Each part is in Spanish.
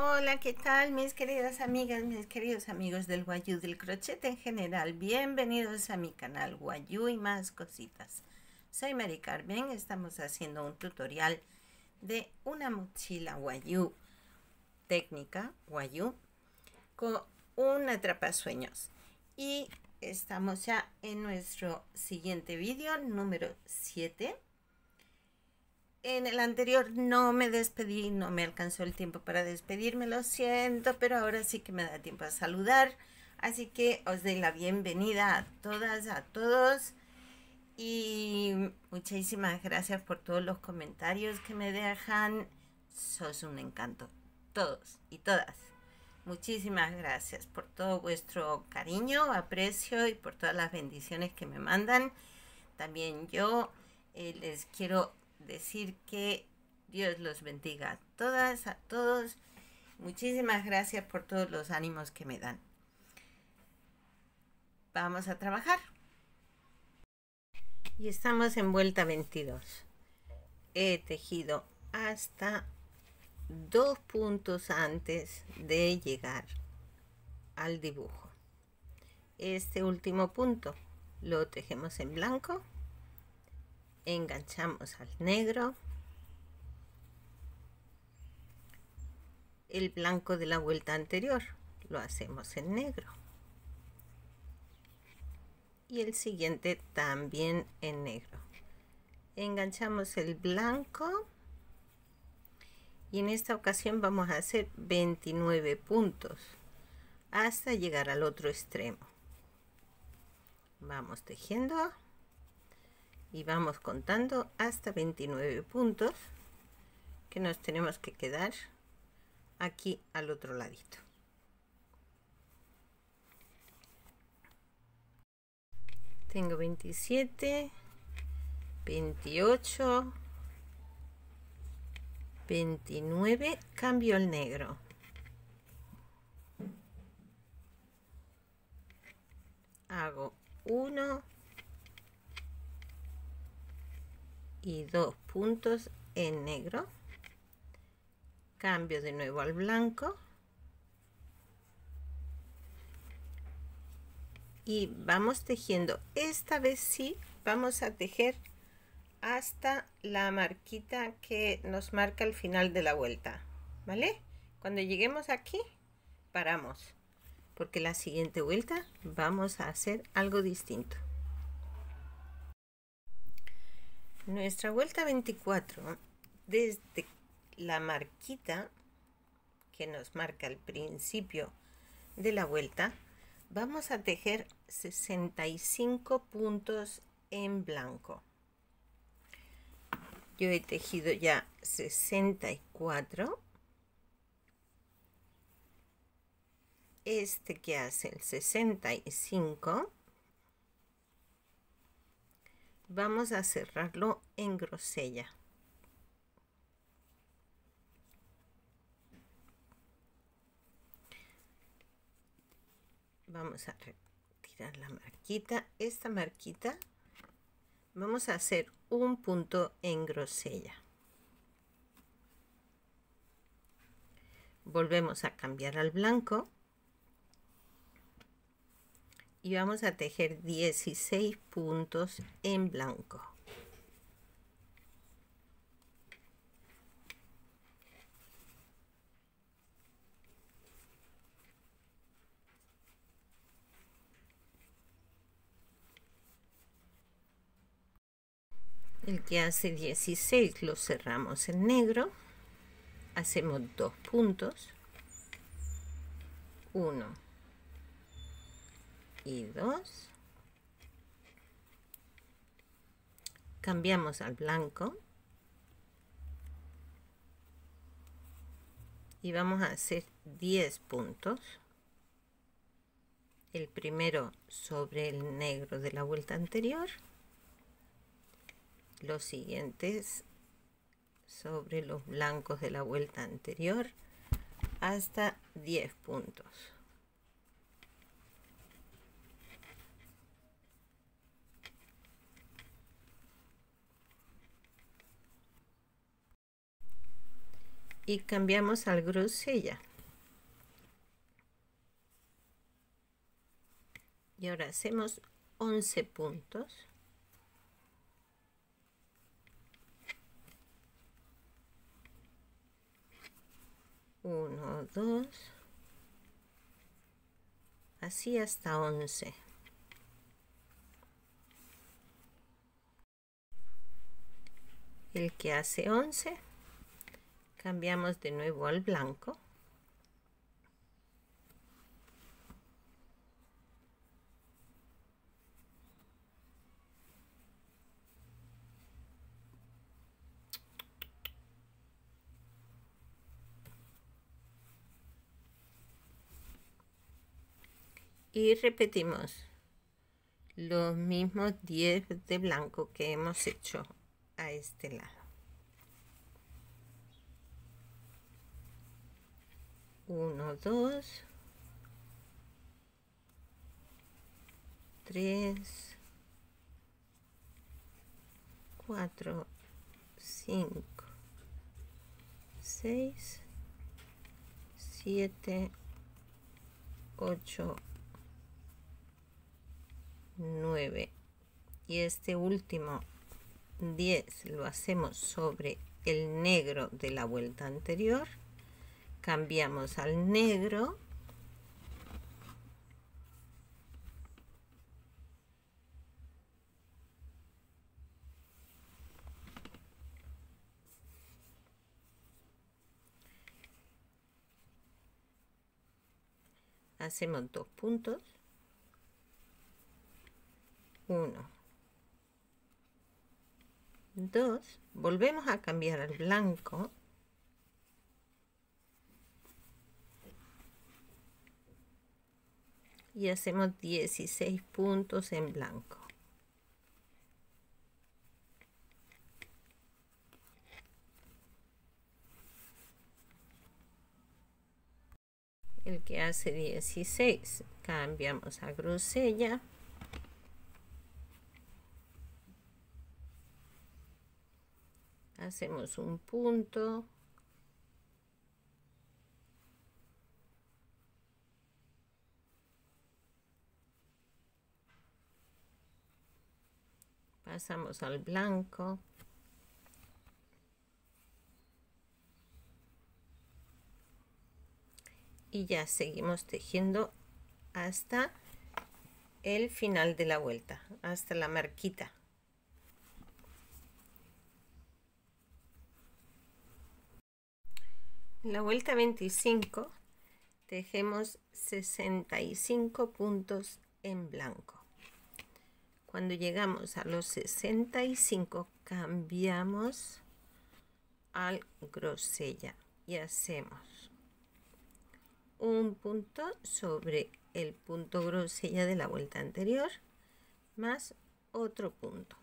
Hola, ¿qué tal mis queridas amigas, mis queridos amigos del Wayuu, del crochet en general? Bienvenidos a mi canal Wayuu y más cositas. Soy Mari Carmen, estamos haciendo un tutorial de una mochila Wayuu, técnica Wayuu, con un atrapasueños. Y estamos ya en nuestro siguiente vídeo, número 7. En el anterior no me despedí, no me alcanzó el tiempo para despedirme, lo siento, pero ahora sí que me da tiempo a saludar. Así que os doy la bienvenida a todas, a todos. Y muchísimas gracias por todos los comentarios que me dejan. Sos un encanto, todos y todas. Muchísimas gracias por todo vuestro cariño, aprecio y por todas las bendiciones que me mandan. También yo les quiero decir que Dios los bendiga a todas, a todos. Muchísimas gracias por todos los ánimos que me dan. Vamos a trabajar. Y estamos en vuelta 22. He tejido hasta 2 puntos antes de llegar al dibujo. Este último punto lo tejemos en blanco. Enganchamos al negro, el blanco de la vuelta anterior lo hacemos en negro y el siguiente también en negro. Enganchamos el blanco y en esta ocasión vamos a hacer 29 puntos hasta llegar al otro extremo. Vamos tejiendo y vamos contando hasta 29 puntos que nos tenemos que quedar aquí al otro ladito. Tengo 27, 28, 29, cambio al negro. Hago 1 y 2 puntos en negro, cambio de nuevo al blanco y vamos tejiendo. Esta vez sí vamos a tejer hasta la marquita que nos marca el final de la vuelta, ¿vale? Cuando lleguemos aquí paramos, porque la siguiente vuelta vamos a hacer algo distinto. Nuestra vuelta 24, desde la marquita que nos marca el principio de la vuelta, vamos a tejer 65 puntos en blanco. Yo he tejido ya 64. Este que hace el 65 vamos a cerrarlo en grosella. Vamos a retirar la marquita. Esta marquita vamos a hacer un punto en grosella. Volvemos a cambiar al blanco y vamos a tejer 16 puntos en blanco. El que hace 16 lo cerramos en negro, hacemos 2 puntos, 1 y 2, cambiamos al blanco y vamos a hacer 10 puntos, el primero sobre el negro de la vuelta anterior, los siguientes sobre los blancos de la vuelta anterior, hasta 10 puntos. Y cambiamos al grosella. Y ahora hacemos 11 puntos. 1, 2, así hasta 11. El que hace 11, cambiamos de nuevo al blanco. Y repetimos los mismos 10 de blanco que hemos hecho a este lado. 1, 2, 3, 4, 5, 6, 7, 8, 9. Y este último 10 lo hacemos sobre el negro de la vuelta anterior. Cambiamos al negro. Hacemos 2 puntos. 1, 2, volvemos a cambiar al blanco. Y hacemos 16 puntos en blanco. El que hace 16, cambiamos a grosella. Hacemos un punto. Pasamos al blanco. Y ya seguimos tejiendo hasta el final de la vuelta, hasta la marquita. En la vuelta 25 tejemos 65 puntos en blanco. Cuando llegamos a los 65 cambiamos al grosella y hacemos un punto sobre el punto grosella de la vuelta anterior más otro punto.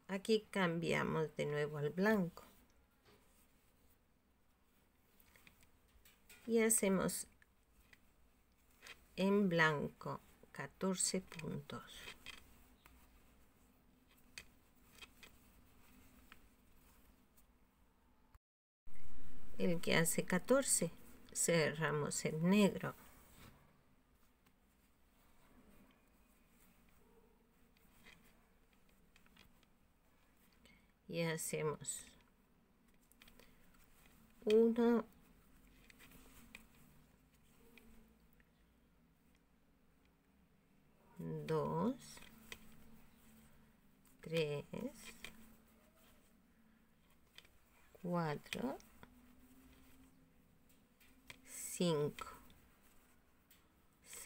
Aquí cambiamos de nuevo al blanco y hacemos en blanco 14 puntos. El que hace 14, cerramos en negro. Y hacemos 1, 2, 3, 4, 5,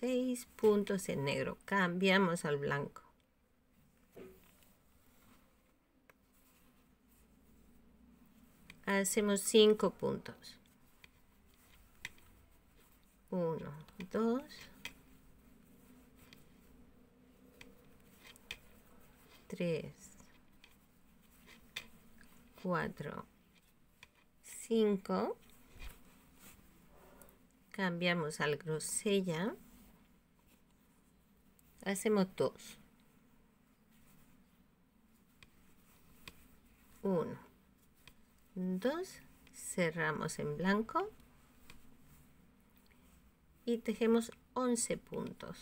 6 puntos en negro. Cambiamos al blanco. Hacemos 5 puntos. 1, 2, 3, 4, 5. Cambiamos al grosella. Hacemos 2. 1, 2, cerramos en blanco y tejemos 11 puntos.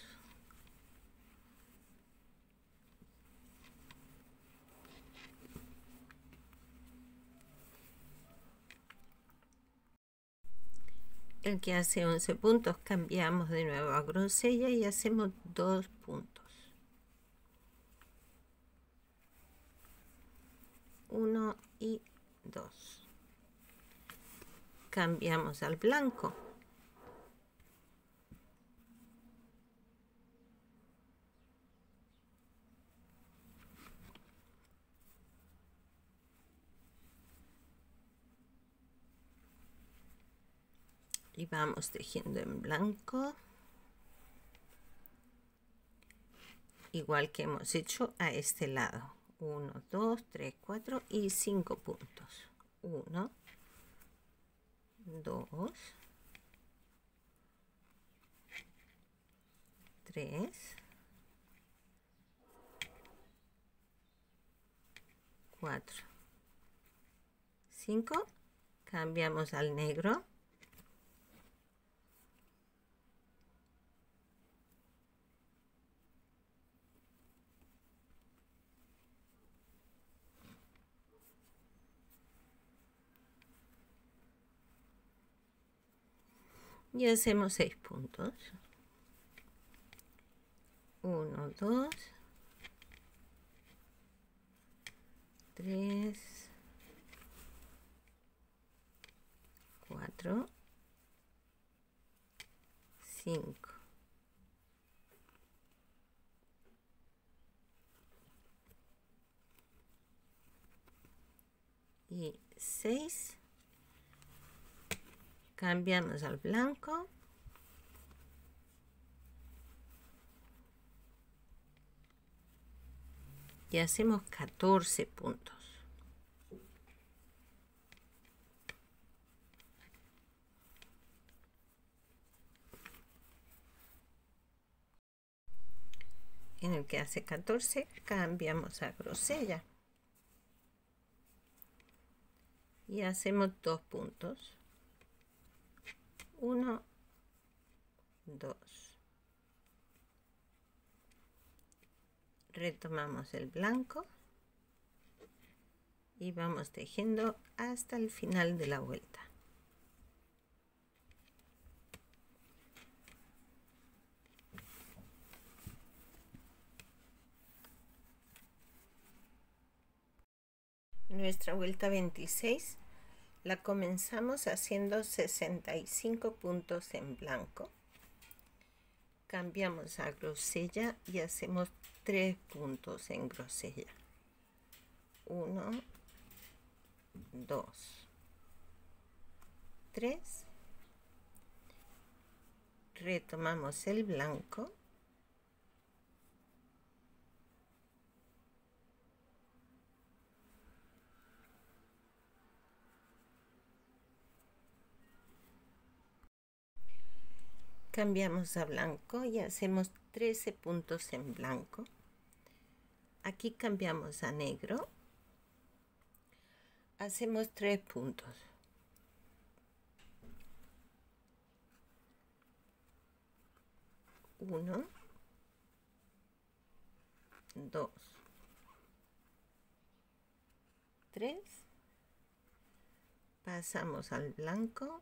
El que hace 11 puntos cambiamos de nuevo a grosella y hacemos 2 puntos. 1 y 2. Cambiamos al blanco. Y vamos tejiendo en blanco, igual que hemos hecho a este lado. 1, 2, 3, 4 y 5 puntos. 1, 2, 3, 4, 5. Cambiamos al negro. Y hacemos 6 puntos. 1, 2, 3, 4, 5. Y 6. Cambiamos al blanco. Y hacemos 14 puntos. En el que hace 14 cambiamos a grosella. Y hacemos 2 puntos. 1, 2. Retomamos el blanco y vamos tejiendo hasta el final de la vuelta. Nuestra vuelta 26 la comenzamos haciendo 65 puntos en blanco. Cambiamos a grosella y hacemos 3 puntos en grosella. 1, 2, 3. Retomamos el blanco. Cambiamos a blanco y hacemos 13 puntos en blanco. Aquí cambiamos a negro. Hacemos 3 puntos. 1, 2, 3. Pasamos al blanco.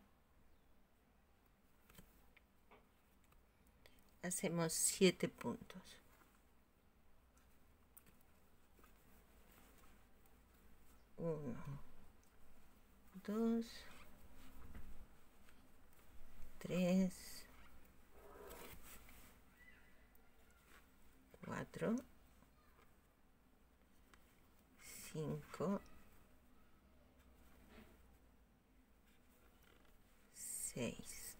Hacemos 7 puntos. 1, 2, 3, 4, 5, 6,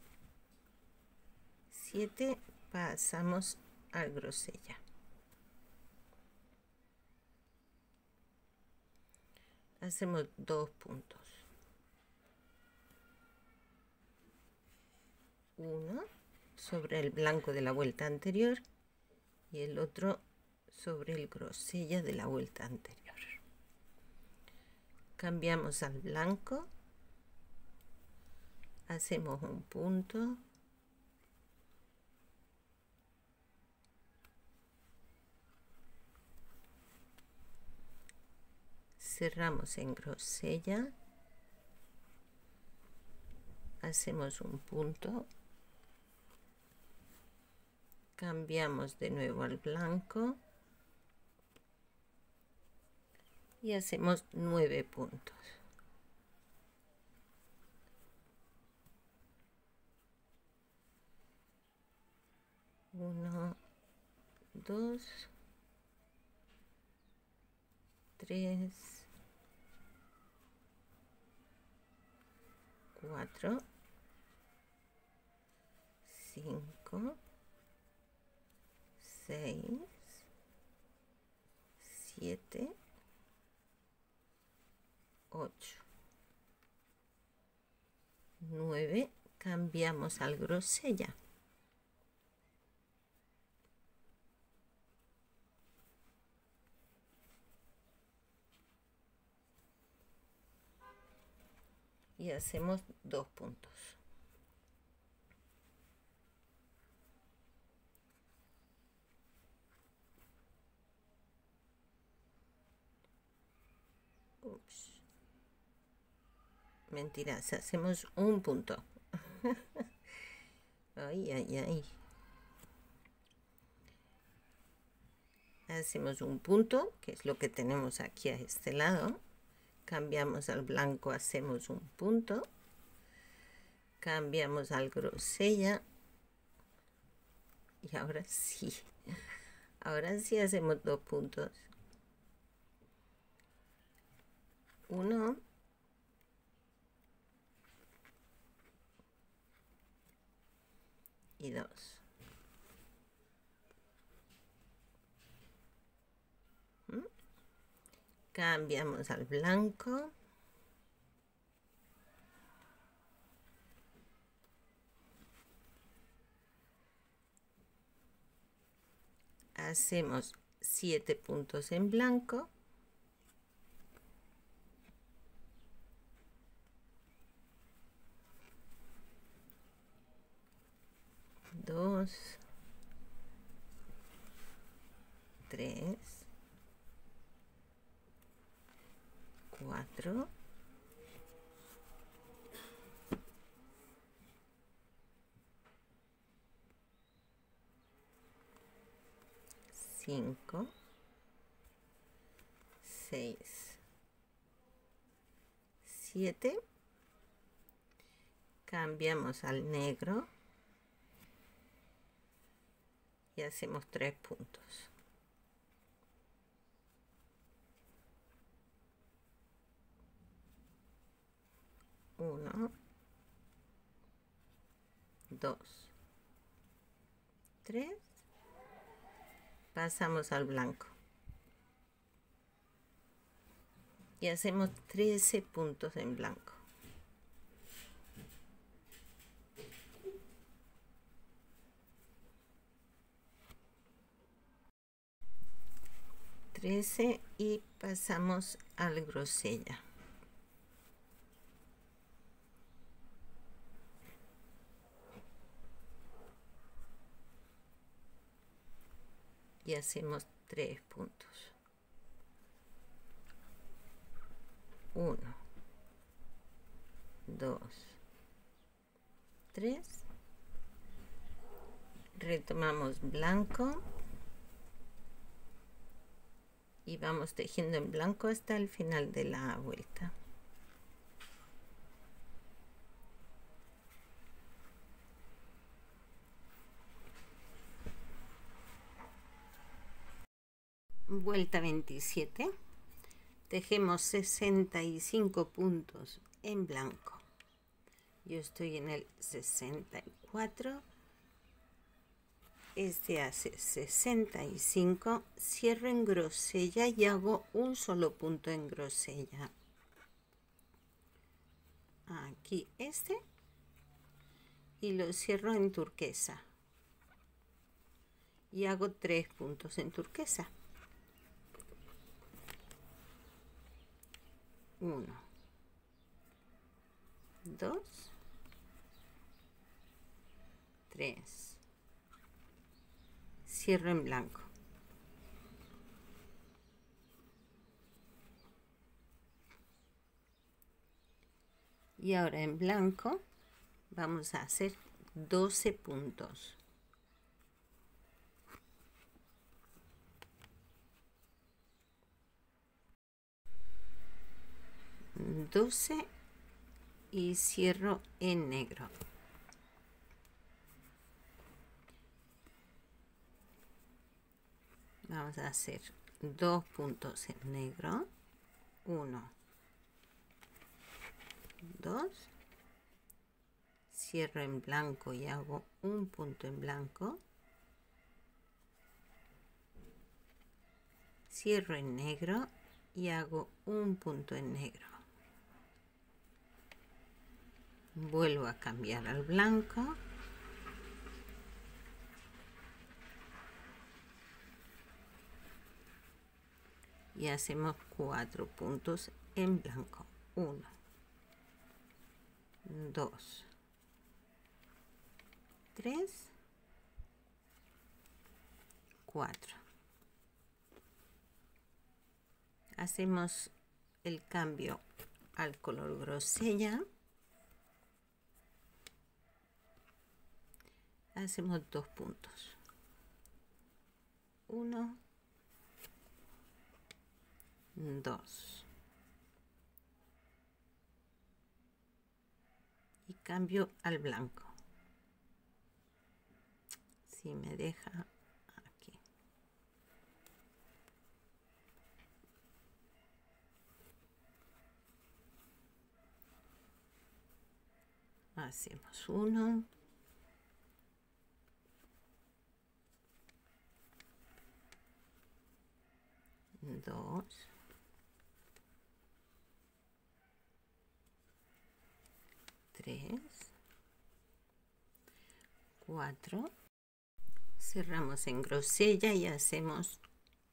7. Pasamos a grosella. Hacemos 2 puntos. 1 sobre el blanco de la vuelta anterior y el otro sobre el grosella de la vuelta anterior. Cambiamos al blanco. Hacemos un punto. cerramos en grosella, hacemos un punto, cambiamos de nuevo al blanco y hacemos 9 puntos. 1, 2, 3, 4, 5, 6, 7, 8, 9, cambiamos al grosella. Y hacemos 2 puntos. Ups. Mentiras, hacemos un punto. Ay, ay, ay. Hacemos un punto, que es lo que tenemos aquí a este lado. Cambiamos al blanco, hacemos un punto. Cambiamos al grosella. Y ahora sí hacemos 2 puntos. 1 y 2. Cambiamos al blanco. Hacemos 7 puntos en blanco. Dos, 3, 4, 5, 6, 7. Cambiamos al negro y hacemos 3 puntos. 1, 2, 3. Pasamos al blanco y hacemos 13 puntos en blanco. 13 y pasamos al grosella. Y hacemos 3 puntos. 1, 2, 3. Retomamos blanco y vamos tejiendo en blanco hasta el final de la vuelta. Vuelta 27. Tejemos 65 puntos en blanco. Yo estoy en el 64. Este hace 65. Cierro en grosella y hago un solo punto en grosella. Aquí este. Y lo cierro en turquesa. Y hago 3 puntos en turquesa. 1, 2, 3. Cierro en blanco. Y ahora en blanco vamos a hacer 12 puntos. 12 y cierro en negro. Vamos a hacer 2 puntos en negro, 1, 2, cierro en blanco y hago un punto en blanco, cierro en negro y hago un punto en negro. Vuelvo a cambiar al blanco. Y hacemos 4 puntos en blanco. 1, 2, 3, 4. Hacemos el cambio al color grosella. Hacemos 2 puntos. 1, 2. Y cambio al blanco. Si me deja aquí. Hacemos 1, 2, 3, 4. Cerramos en grosella y hacemos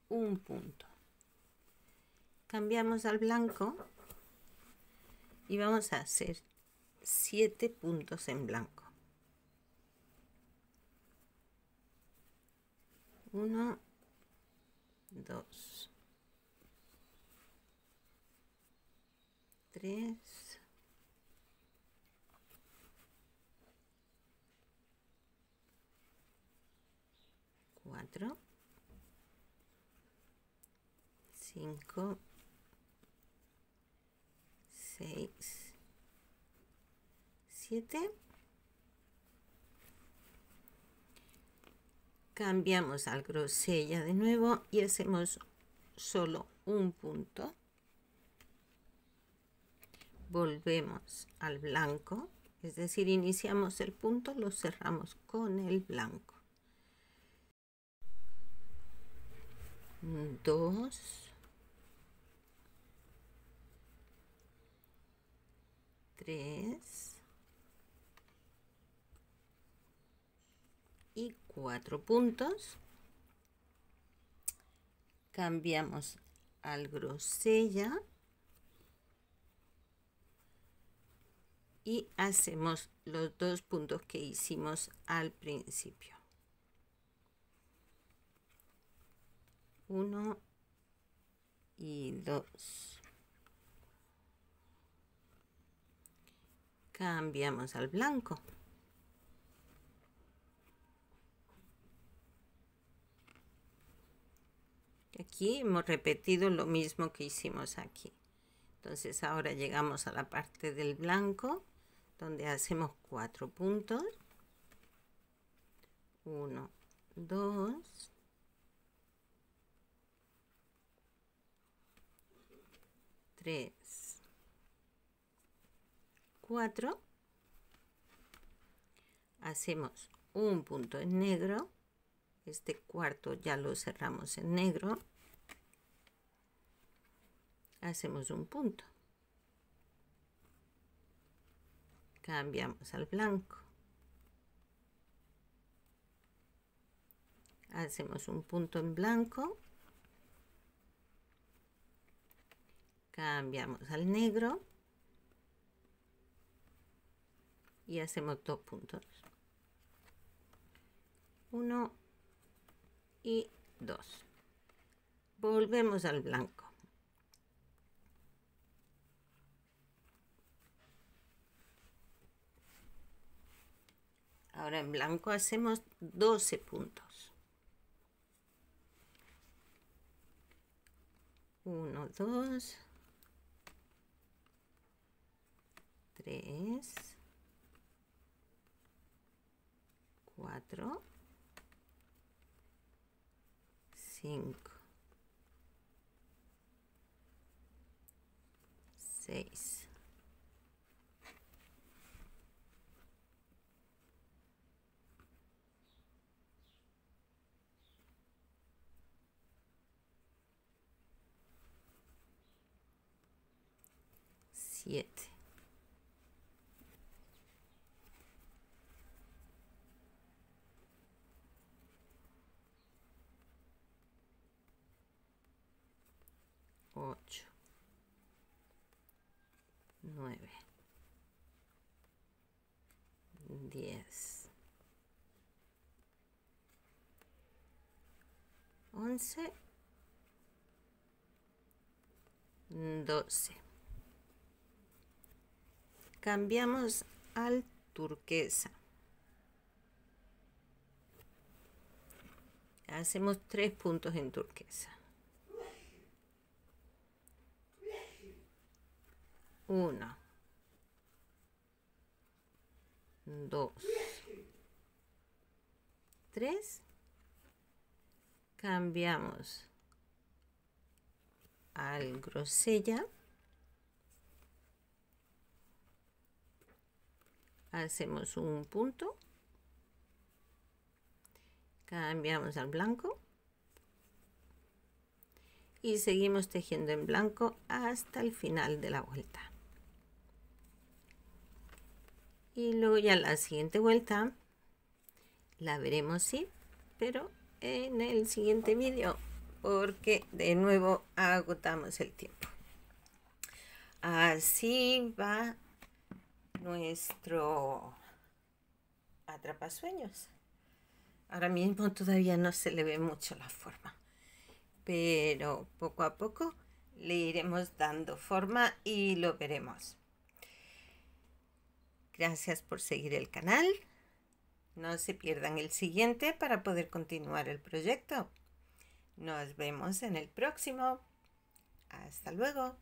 un punto. Cambiamos al blanco y vamos a hacer 7 puntos en blanco. 1, 2, 3, 4, 5, 6, 7. Cambiamos al grosella de nuevo y hacemos solo un punto. Volvemos al blanco, es decir, iniciamos el punto, lo cerramos con el blanco. 2, 3 y 4 puntos. Cambiamos al grosella y hacemos los 2 puntos que hicimos al principio. 1 y 2. Cambiamos al blanco. Aquí hemos repetido lo mismo que hicimos aquí. Entonces ahora llegamos a la parte del blanco, donde hacemos 4 puntos. 1, 2, 3, 4. Hacemos un punto en negro. Este cuarto ya lo cerramos en negro. Hacemos un punto. Cambiamos al blanco. Hacemos un punto en blanco. Cambiamos al negro. Y hacemos 2 puntos. 1 y 2. Volvemos al blanco. Ahora en blanco hacemos 12 puntos. 1, 2, 3, 4, 5, 6, 7, 8, 9, 10, 11, 12. Cambiamos al turquesa. Hacemos 3 puntos en turquesa. 1, 2, 3. Cambiamos al grosella. Hacemos un punto. Cambiamos al blanco. Y seguimos tejiendo en blanco hasta el final de la vuelta. Y luego ya la siguiente vuelta la veremos, sí, pero en el siguiente vídeo, porque de nuevo agotamos el tiempo. Así va nuestro atrapasueños. Ahora mismo todavía no se le ve mucho la forma, pero poco a poco le iremos dando forma y lo veremos. Gracias por seguir el canal. No se pierdan el siguiente para poder continuar el proyecto. Nos vemos en el próximo. Hasta luego.